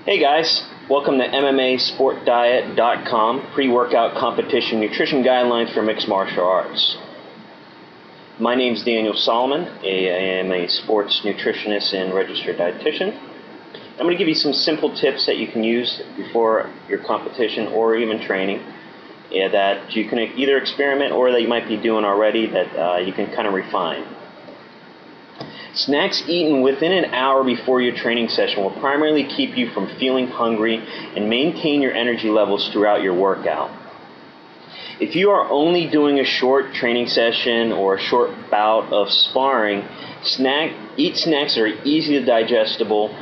Hey guys, welcome to MMASportDiet.com, pre-workout competition nutrition guidelines for mixed martial arts. My name is Daniel Solomon. I am a sports nutritionist and registered dietitian. I'm going to give you some simple tips that you can use before your competition or even training that you can either experiment or that you might be doing already that you can kind of refine. Snacks eaten within an hour before your training session will primarily keep you from feeling hungry and maintain your energy levels throughout your workout. If you are only doing a short training session or a short bout of sparring, eat snacks that are easily digestible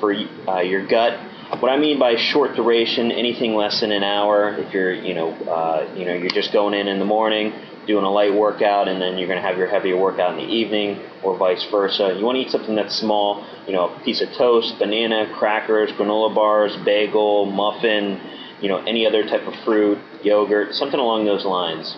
for your gut. What I mean by short duration, anything less than an hour. If you're, you're just going in the morning, doing a light workout, and then you're going to have your heavier workout in the evening, or vice versa. You want to eat something that's small, a piece of toast, banana, crackers, granola bars, bagel, muffin, any other type of fruit, yogurt, something along those lines.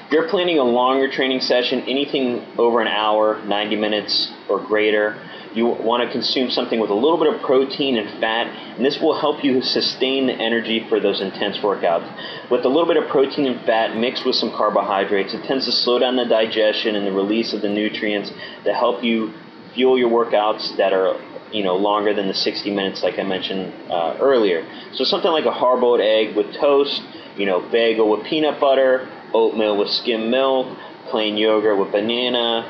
If you're planning a longer training session, anything over an hour, 90 minutes or greater, you want to consume something with a little bit of protein and fat, and this will help you sustain the energy for those intense workouts. With a little bit of protein and fat mixed with some carbohydrates, it tends to slow down the digestion and the release of the nutrients that help you fuel your workouts that are longer than the 60 minutes like I mentioned earlier. So something like a hard-boiled egg with toast, bagel with peanut butter, oatmeal with skim milk, plain yogurt with banana,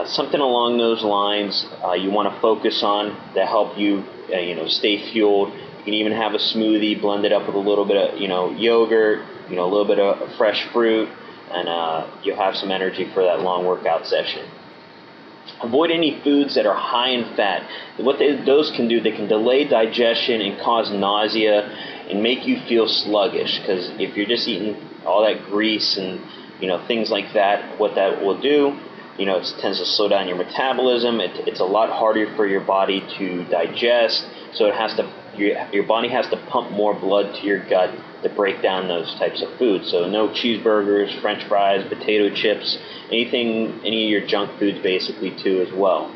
something along those lines you want to focus on that help you stay fueled. You can even have a smoothie blended up with a little bit of yogurt, a little bit of fresh fruit, and you'll have some energy for that long workout session. Avoid any foods that are high in fat. What those can do, they can delay digestion and cause nausea and make you feel sluggish, because if you're just eating all that grease and things like that, what that will do, it tends to slow down your metabolism. It's a lot harder for your body to digest, so your body has to pump more blood to your gut to break down those types of foods. So no cheeseburgers, French fries, potato chips, any of your junk foods basically too as well.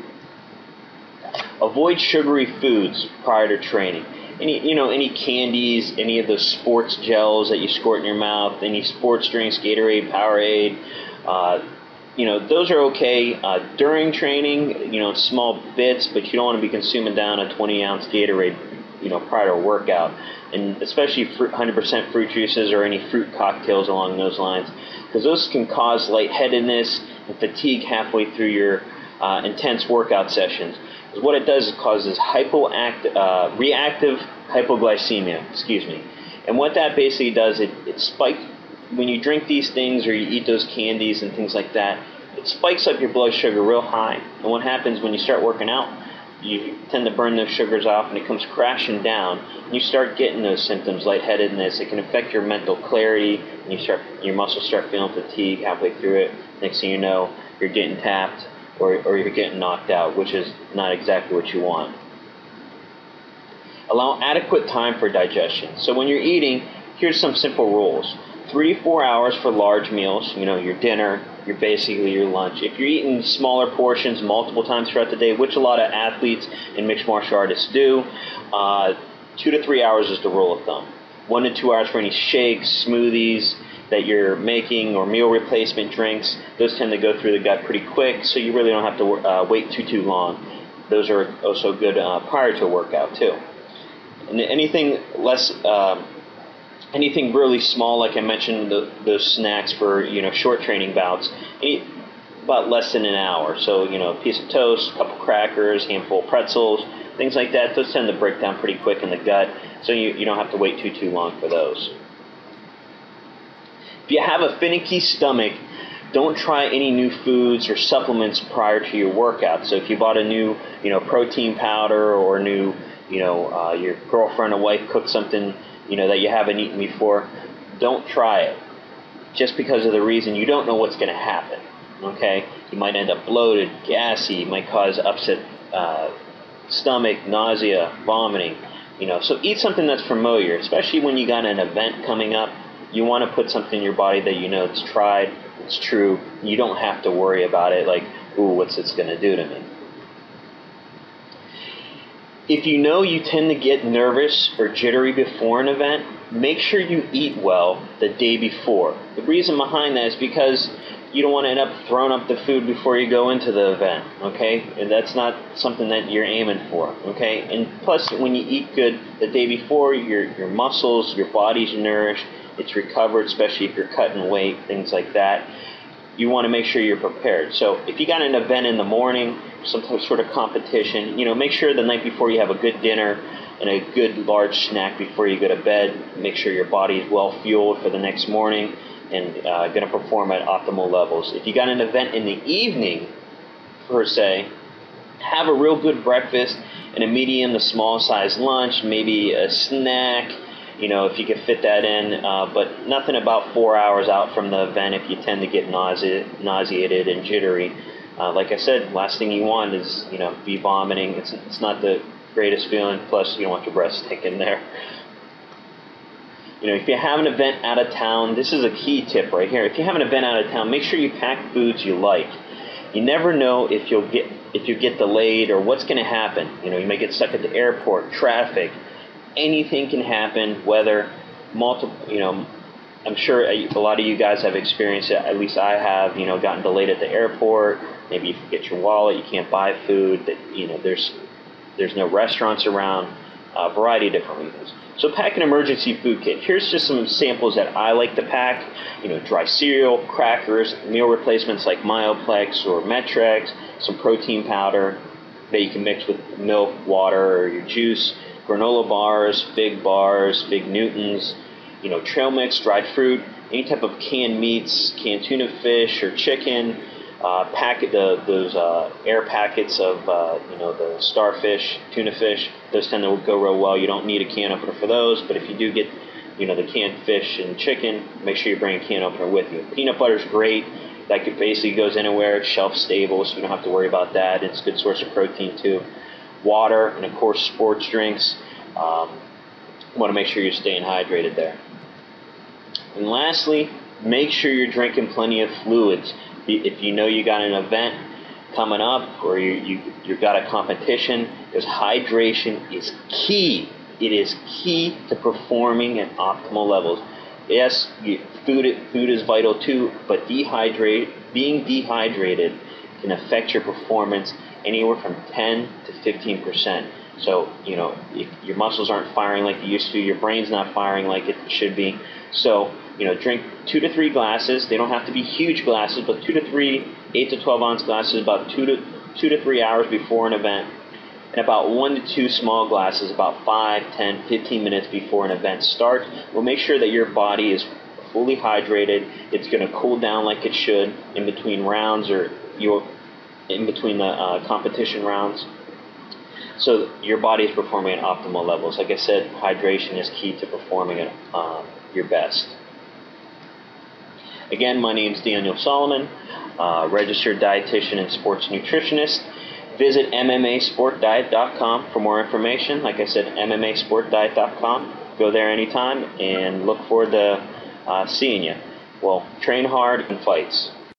Avoid sugary foods prior to training. Any candies, any of those sports gels that you squirt in your mouth, any sports drinks, Gatorade, Powerade, those are okay during training, in small bits, but you don't want to be consuming down a 20-ounce Gatorade, prior to a workout, and especially 100% fruit juices or any fruit cocktails along those lines, because those can cause lightheadedness and fatigue halfway through your intense workout sessions. Because what it does is causes reactive hypoglycemia, and what that basically does, it spikes. When you drink these things or you eat those candies and things like that, it spikes up your blood sugar real high. And what happens when you start working out, you tend to burn those sugars off and it comes crashing down. And you start getting those symptoms, lightheadedness. It can affect your mental clarity, and your muscles start feeling fatigue halfway through it. Next thing you know, you're getting tapped or you're getting knocked out, which is not exactly what you want. Allow adequate time for digestion. So when you're eating, here's some simple rules. 3 to 4 hours for large meals, your dinner, basically your lunch. If you're eating smaller portions multiple times throughout the day, which a lot of athletes and mixed martial artists do, 2 to 3 hours is the rule of thumb. 1 to 2 hours for any shakes, smoothies that you're making, or meal replacement drinks. Those tend to go through the gut pretty quick, so you really don't have to wait too long. Those are also good prior to a workout too. And anything really small, like I mentioned, those snacks for short training bouts, about less than an hour. So a piece of toast, a couple crackers, handful of pretzels, things like that. Those tend to break down pretty quick in the gut, so you don't have to wait too long for those. If you have a finicky stomach, don't try any new foods or supplements prior to your workout. So if you bought a new protein powder, or your girlfriend or wife cooked something that you haven't eaten before, don't try it, just because of the reason you don't know what's going to happen. Okay, you might end up bloated, gassy, you might cause upset stomach, nausea, vomiting. So eat something that's familiar, especially when you got an event coming up. You want to put something in your body that it's tried, it's true. You don't have to worry about it like, ooh, what's this going to do to me? If you know you tend to get nervous or jittery before an event, make sure you eat well the day before. The reason behind that is because you don't want to end up throwing up the food before you go into the event, okay? And that's not something that you're aiming for, okay? And plus, when you eat good the day before, your muscles, your body's nourished, it's recovered, especially if you're cutting weight, things like that. You want to make sure you're prepared. So if you got an event in the morning, some sort of competition, make sure the night before you have a good dinner and a good large snack before you go to bed. Make sure your body is well fueled for the next morning and going to perform at optimal levels. If you got an event in the evening, per se, have a real good breakfast and a medium to small size lunch, maybe a snack, if you could fit that in, but nothing about 4 hours out from the event if you tend to get nauseated and jittery. Like I said, last thing you want is, be vomiting. It's not the greatest feeling, plus you don't want your breath stinking there. If you have an event out of town, this is a key tip right here. If you have an event out of town, make sure you pack foods you like. You never know if you'll get delayed or what's going to happen. You may get stuck at the airport, traffic. Anything can happen, weather, I'm sure a lot of you guys have experienced it, at least I have, gotten delayed at the airport, maybe you forget your wallet, you can't buy food, there's no restaurants around, a variety of different reasons. So pack an emergency food kit. Here's just some samples that I like to pack, dry cereal, crackers, meal replacements like Myoplex or Metrex, some protein powder that you can mix with milk, water, or your juice, granola bars, Fig Newtons, trail mix, dried fruit, any type of canned meats, canned tuna fish or chicken, those air packets of the starfish, tuna fish. Those tend to go real well. You don't need a can opener for those, but if you do get the canned fish and chicken, make sure you bring a can opener with you. Peanut butter is great. That basically goes anywhere. It's shelf stable, so you don't have to worry about that. It's a good source of protein too. Water, and of course sports drinks. You want to make sure you're staying hydrated there. And lastly, make sure you're drinking plenty of fluids. If you know you got an event coming up or you've got a competition, because hydration is key. It is key to performing at optimal levels. Yes, food is vital too, but being dehydrated can affect your performance anywhere from 10 to 15%. So, if your muscles aren't firing like they used to, your brain's not firing like it should be. So, drink 2 to 3 glasses. They don't have to be huge glasses, but 2 to 3 8 to 12 ounce glasses about 2 to 3 hours before an event, and about 1 to 2 small glasses about 5, 10, 15 minutes before an event starts. We'll make sure that your body is fully hydrated. It's going to cool down like it should in between rounds or in between the competition rounds. So your body is performing at optimal levels. Like I said, hydration is key to performing at your best. Again, my name is Daniel Solomon, registered dietitian and sports nutritionist. Visit MMAsportdiet.com for more information. Like I said, MMAsportdiet.com. Go there anytime and look forward to seeing you. Well, train hard and fights.